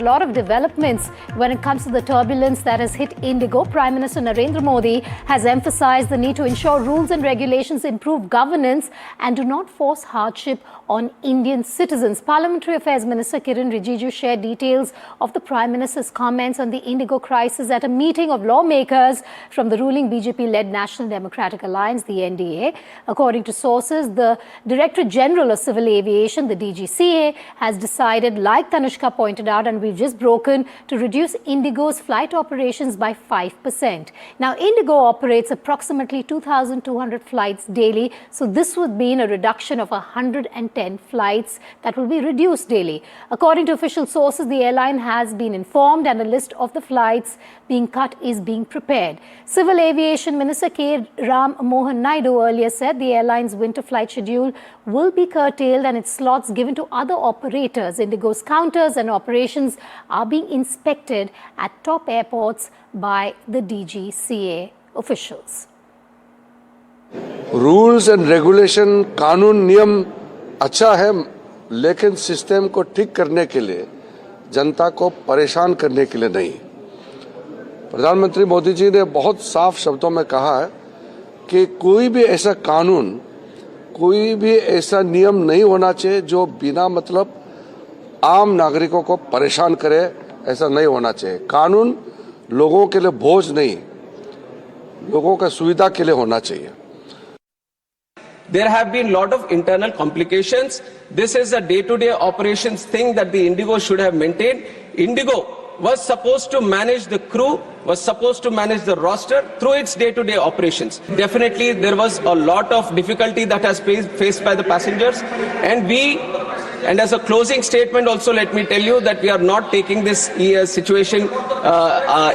A lot of developments when it comes to the turbulence that has hit Indigo. Prime Minister Narendra Modi has emphasized the need to ensure rules and regulations improve governance and do not force hardship on Indian citizens. Parliamentary Affairs Minister Kiren Rijiju shared details of the Prime Minister's comments on the Indigo crisis at a meeting of lawmakers from the ruling BJP-led National Democratic Alliance, the NDA. According to sources, the Director General of Civil Aviation, the DGCA, has decided, like Tanushka pointed out, and we've just broken, to reduce Indigo's flight operations by 5%. Now, Indigo operates approximately 2,200 flights daily, so this would mean a reduction of 110 flights that will be reduced daily. According to official sources, the airline has been informed and a list of the flights being cut is being prepared. Civil Aviation Minister K. Ram Mohan Naidu earlier said the airline's winter flight schedule will be curtailed and its slots given to other operators. Indigo's counters and operations are being inspected at top airports by the DGCA officials. Rules and regulation, कानून नियम अच्छा है, लेकिन system को ठीक करने के लिए, जनता को परेशान करने के लिए नहीं। प्रधानमंत्री मोदी जी ने बहुत साफ शब्दों में कहा है कि कोई भी ऐसा कानून, कोई भी ऐसा नियम नहीं होना चाहिए जो बिना मतलब आम नागरिकों को परेशान करे। ऐसा नहीं होना चाहिए। कानून लोगों के लिए बोझ नहीं, लोगों का सुविधा के लिए होना चाहिए। There have been a lot of internal complications. This is a day-to-day operations thing that the Indigo should have maintained. Indigo was supposed to manage the crew, was supposed to manage the roster through its day-to-day operations. Definitely, there was a lot of difficulty that has faced by the passengers. And as a closing statement also, let me tell you that we are not taking this situation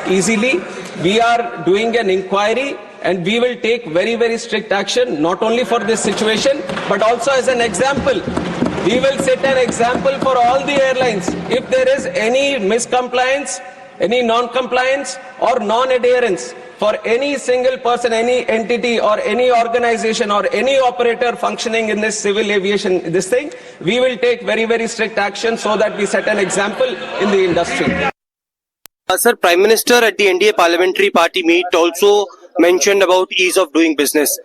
easily. We are doing an inquiry. And we will take very, very strict action, not only for this situation, but also as an example. We will set an example for all the airlines. If there is any miscompliance, any non-compliance or non-adherence for any single person, any entity or any organization or any operator functioning in this civil aviation, we will take very, very strict action so that we set an example in the industry. Sir, Prime Minister at the NDA Parliamentary Party meet also mentioned about ease of doing business.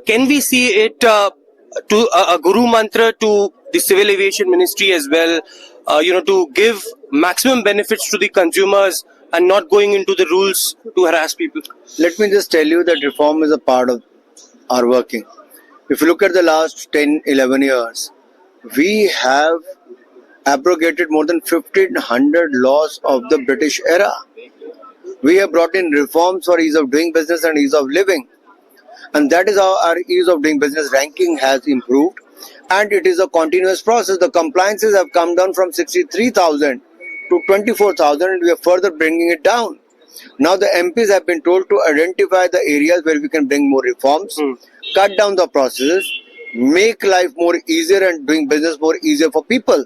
Can we see it to a guru mantra to the Civil Aviation Ministry as well, to give maximum benefits to the consumers and not going into the rules to harass people? Let me just tell you that reform is a part of our working. If you look at the last 10, 11 years, we have abrogated more than 1,500 laws of the British era. We have brought in reforms for ease of doing business and ease of living. And that is how our ease of doing business ranking has improved. And it is a continuous process. The compliances have come down from 63,000 to 24,000 and we are further bringing it down. Now the MPs have been told to identify the areas where we can bring more reforms, cut down the processes, make life more easier and doing business more easier for people.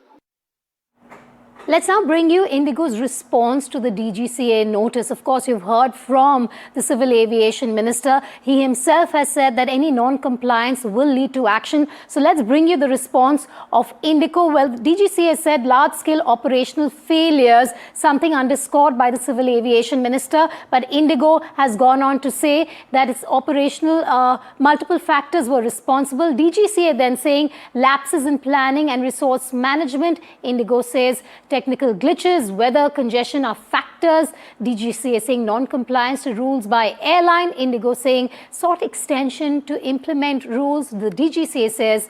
Let's now bring you Indigo's response to the DGCA notice. Of course, you've heard from the Civil Aviation Minister. He himself has said that any non-compliance will lead to action. So let's bring you the response of Indigo. Well, DGCA said large-scale operational failures, something underscored by the Civil Aviation Minister. But Indigo has gone on to say that its operational multiple factors were responsible. DGCA then saying lapses in planning and resource management. Indigo says technical glitches, weather, congestion are factors. DGCA saying non-compliance to rules by airline. Indigo saying sought extension to implement rules. The DGCA says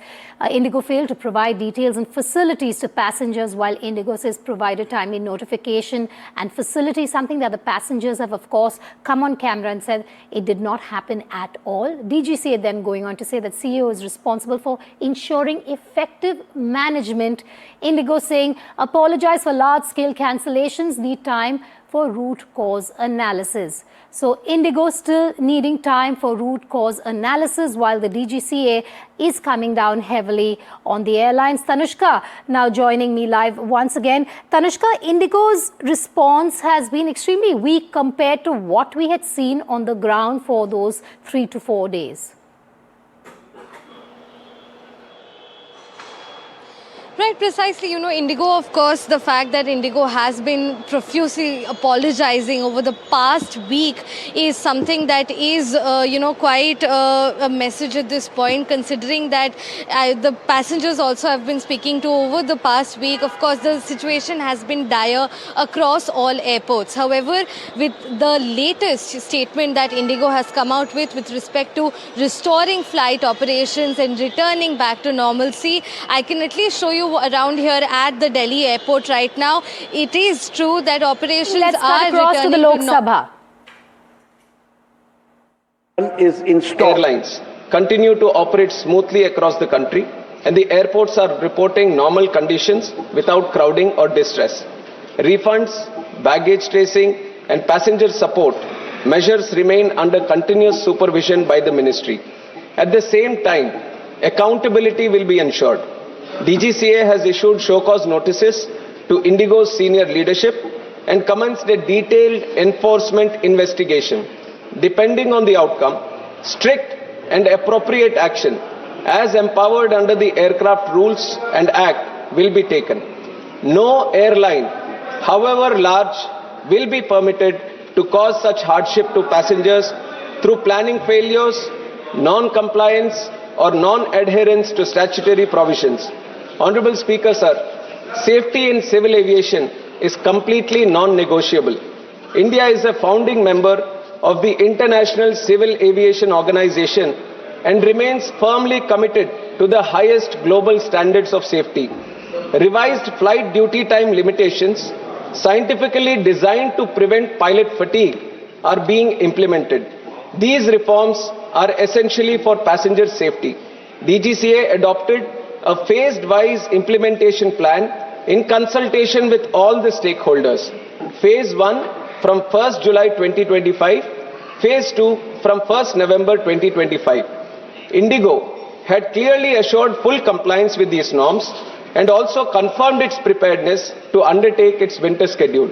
Indigo failed to provide details and facilities to passengers, while Indigo says provided timely notification and facilities, something that the passengers have, of course, come on camera and said it did not happen at all. DGCA then going on to say that CEO is responsible for ensuring effective management. Indigo saying apologize for large-scale cancellations, need time for root cause analysis. So Indigo still needing time for root cause analysis, while the DGCA is coming down heavily on the airlines. Tanushka now joining me live once again. Tanushka, Indigo's response has been extremely weak compared to what we had seen on the ground for those 3 to 4 days. Right, precisely. Indigo, of course, the fact that Indigo has been profusely apologizing over the past week is something that is, quite a message at this point, considering that the passengers also have been speaking to over the past week. Of course, the situation has been dire across all airports. However, with the latest statement that Indigo has come out with respect to restoring flight operations and returning back to normalcy, I can at least show you around here at the Delhi airport right now. It is true that operations Let's cut are across to the returning Lok Sabha. Is installed. Airlines continue to operate smoothly across the country, and the airports are reporting normal conditions without crowding or distress. Refunds, baggage tracing, and passenger support measures remain under continuous supervision by the ministry. At the same time, accountability will be ensured. DGCA has issued show-cause notices to Indigo's senior leadership and commenced a detailed enforcement investigation. Depending on the outcome, strict and appropriate action, as empowered under the Aircraft Rules and Act, will be taken. No airline, however large, will be permitted to cause such hardship to passengers through planning failures, non-compliance, or non-adherence to statutory provisions. Honorable Speaker, sir, safety in civil aviation is completely non-negotiable. India is a founding member of the International Civil Aviation Organization and remains firmly committed to the highest global standards of safety. Revised flight duty time limitations, scientifically designed to prevent pilot fatigue, are being implemented. These reforms are essentially for passenger safety. DGCA adopted a phased-wise implementation plan in consultation with all the stakeholders. Phase 1 from 1st July 2025, Phase 2 from 1st November 2025. Indigo had clearly assured full compliance with these norms and also confirmed its preparedness to undertake its winter schedule.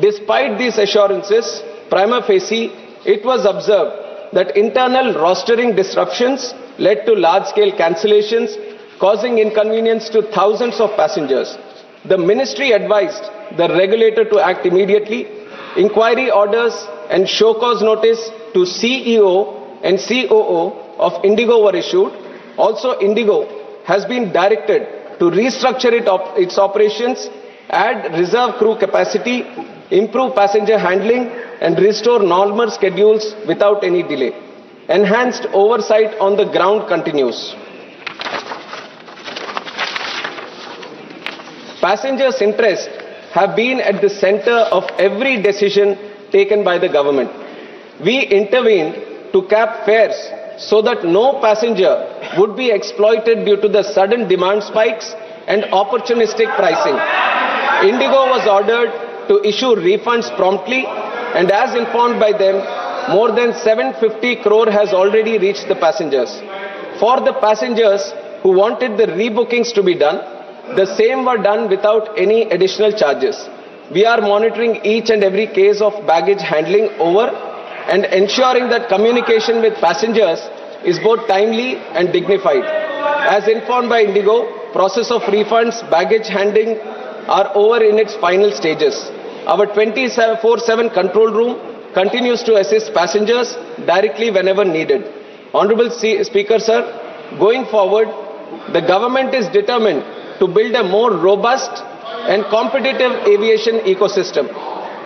Despite these assurances, prima facie, it was observed that internal rostering disruptions led to large-scale cancellations, causing inconvenience to thousands of passengers. The ministry advised the regulator to act immediately. Inquiry orders and show-cause notice to CEO and COO of Indigo were issued. Also, Indigo has been directed to restructure its operations, add reserve crew capacity, improve passenger handling, and restore normal schedules without any delay. Enhanced oversight on the ground continues. Passengers' interests have been at the center of every decision taken by the government. We intervened to cap fares so that no passenger would be exploited due to the sudden demand spikes and opportunistic pricing. Indigo was ordered to issue refunds promptly, and as informed by them, more than 750 crore has already reached the passengers. For the passengers who wanted the rebookings to be done, the same were done without any additional charges. We are monitoring each and every case of baggage handling over and ensuring that communication with passengers is both timely and dignified. As informed by Indigo, process of refunds, baggage handling are over in its final stages. Our 24/7 control room continues to assist passengers directly whenever needed. Honorable Speaker, sir, going forward, the government is determined to build a more robust and competitive aviation ecosystem.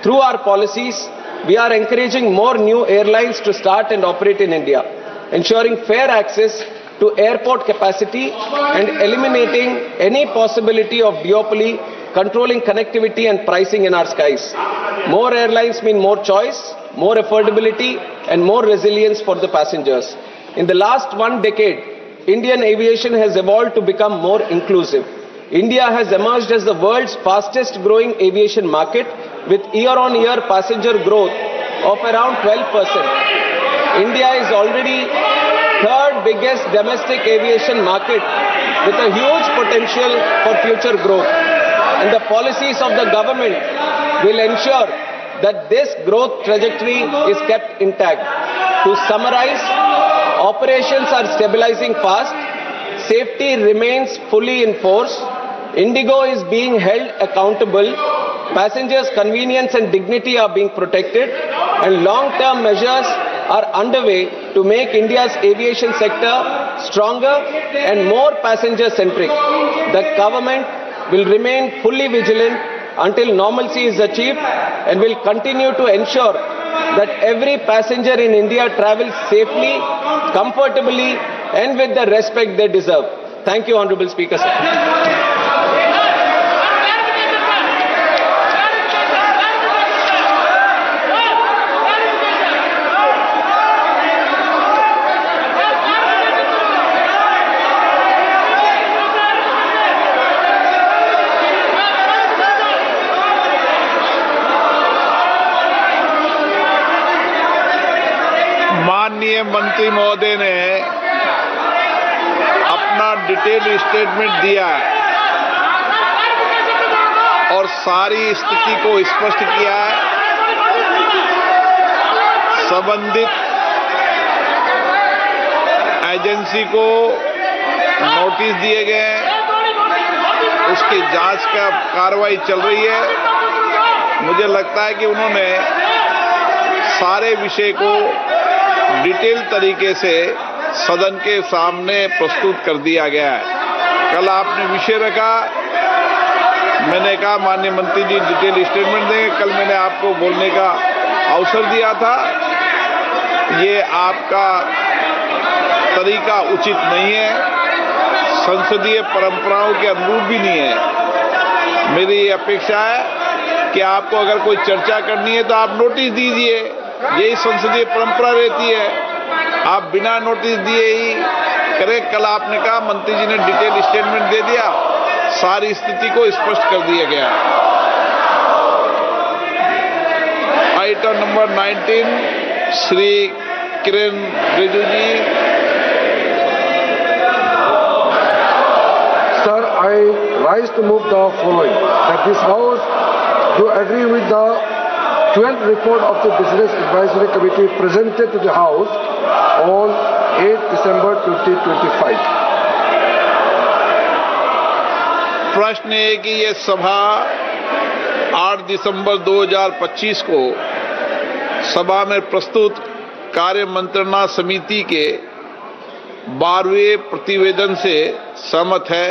Through our policies, we are encouraging more new airlines to start and operate in India, ensuring fair access to airport capacity and eliminating any possibility of duopoly, controlling connectivity and pricing in our skies. More airlines mean more choice, more affordability, and more resilience for the passengers. In the last 1 decade, Indian aviation has evolved to become more inclusive. India has emerged as the world's fastest growing aviation market with year-on-year passenger growth of around 12%. India is already third biggest domestic aviation market with a huge potential for future growth. And the policies of the government will ensure that this growth trajectory is kept intact. To summarize, operations are stabilizing fast, safety remains fully in force, Indigo is being held accountable, passengers' convenience and dignity are being protected, and long-term measures are underway to make India's aviation sector stronger and more passenger-centric. The government will remain fully vigilant until normalcy is achieved and will continue to ensure that every passenger in India travels safely, comfortably, and with the respect they deserve. Thank you, Honorable Speaker, sir. माननीय मंत्री महोदय ने अपना detail statement दिया है और सारी स्थिति को स्पष्ट किया है। संबंधित एजेंसी को नोटिस दिए गए हैं, उसकी जांच का कार्रवाई चल रही है। मुझे लगता है कि उन्होंने सारे विषय को डिटेल तरीके से सदन के सामने प्रस्तुत कर दिया गया है। कल आपने विषय रखा, मैंने कहा माननीय मंत्री जी डिटेल स्टेटमेंट देंगे। कल मैंने आपको बोलने का अवसर दिया था, ये आपका तरीका उचित नहीं है, संसदीय परंपराओं के अनुरूप भी नहीं है। मेरी ये अपेक्षा है कि आपको अगर कोई चर्चा करनी है तो आप नोटिस दीजिए, यही संसदीय परंपरा रहती है। आप बिना नोटिस दिए ही करें। कल आपने कहा मंत्री जी ने डिटेल स्टेटमेंट दे दिया, सारी स्थिति को स्पष्ट कर दिया गया। Item number 19 Shri Kiran Rijiju ji. Sir, I rise to move the following, that this House do agree with the 12th report of the Business Advisory Committee presented to the House on 8 December 2025. प्रश्न है कि ये सभा 8 दिसंबर 2025 को सभा में प्रस्तुत कार्य मंत्रणा समिति के 12वें प्रतिवेदन से सहमत है।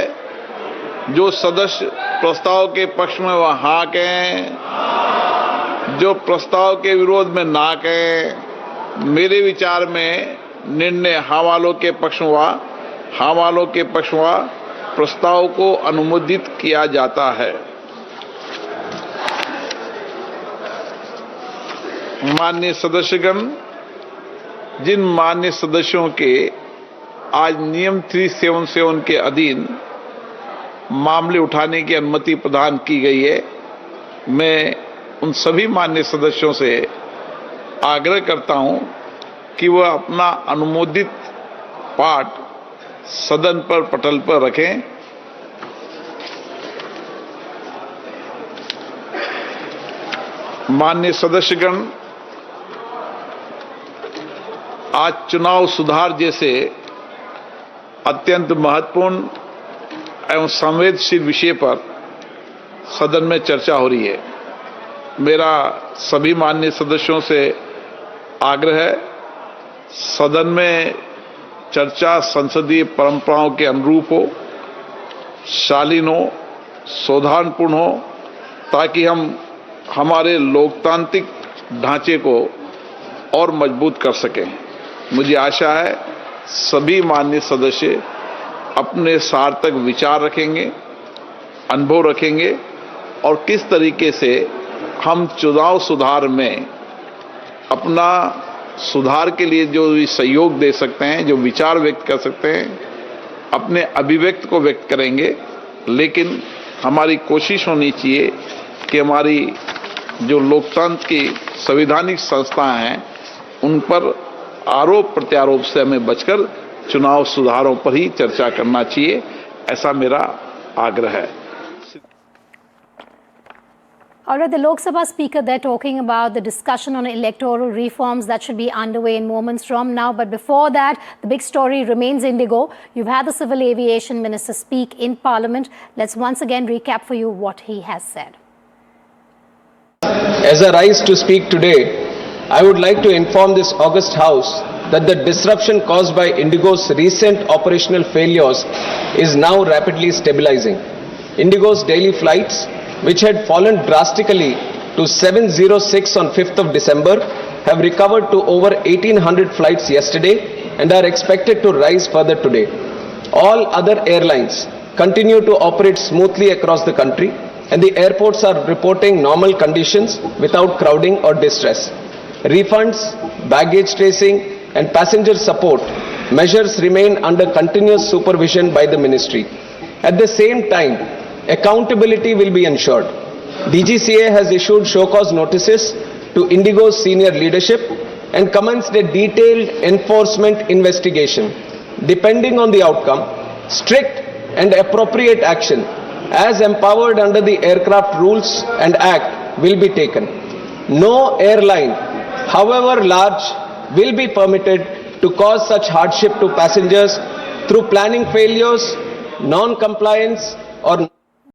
जो सदस्य प्रस्ताव के पक्ष में वह हाँ कहें, जो प्रस्ताव के विरोध में ना कहें। मेरे विचार में निर्णय हाँ वालों के पक्ष हुआ, हाँ वालों के पक्ष हुआ, प्रस्ताव को अनुमोदित किया जाता है। माननीय सदस्यगण, जिन माननीय सदस्यों के आज नियम 377 के अधीन मामले उठाने की अनुमति प्रदान की गई है, मैं उन सभी माननीय सदस्यों से आग्रह करता हूं कि वह अपना अनुमोदित पाठ सदन पर पटल पर रखें। माननीय सदस्यगण, आज चुनाव सुधार जैसे अत्यंत महत्वपूर्ण एवं संवेदनशील विषय पर सदन में चर्चा हो रही है। मेरा सभी माननीय सदस्यों से आग्रह है, सदन में चर्चा संसदीय परंपराओं के अनुरूप हो, शालीन हो, सौहार्दपूर्ण हो, ताकि हम हमारे लोकतांत्रिक ढांचे को और मजबूत कर सकें। मुझे आशा है सभी माननीय सदस्य अपने सार्थक विचार रखेंगे, अनुभव रखेंगे और किस तरीके से हम चुनाव सुधार में अपना सुधार के लिए जो भी सहयोग दे सकते हैं, जो विचार व्यक्त कर सकते हैं, अपने अभिव्यक्ति को व्यक्त करेंगे। लेकिन हमारी कोशिश होनी चाहिए कि हमारी जो लोकतंत्र की संवैधानिक संस्थाएं हैं, उन पर आरोप प्रत्यारोप से हमें बचकर चुनाव सुधारों पर ही चर्चा करना चाहिए, ऐसा मेरा आग्रह है। All right, the Lok Sabha Speaker, they're talking about the discussion on electoral reforms that should be underway in moments from now. But before that, the big story remains Indigo. You've had the Civil Aviation Minister speak in Parliament. Let's once again recap for you what he has said. As I rise to speak today, I would like to inform this august House that the disruption caused by Indigo's recent operational failures is now rapidly stabilizing. Indigo's daily flights, which had fallen drastically to 706 on 5th of December, have recovered to over 1800 flights yesterday and are expected to rise further today. All other airlines continue to operate smoothly across the country, and the airports are reporting normal conditions without crowding or distress. Refunds, baggage tracing, and passenger support measures remain under continuous supervision by the ministry. At the same time, accountability will be ensured. DGCA has issued show cause notices to Indigo's senior leadership and commenced a detailed enforcement investigation. Depending on the outcome, strict and appropriate action as empowered under the Aircraft Rules and Act will be taken. No airline, however large, will be permitted to cause such hardship to passengers through planning failures, non-compliance or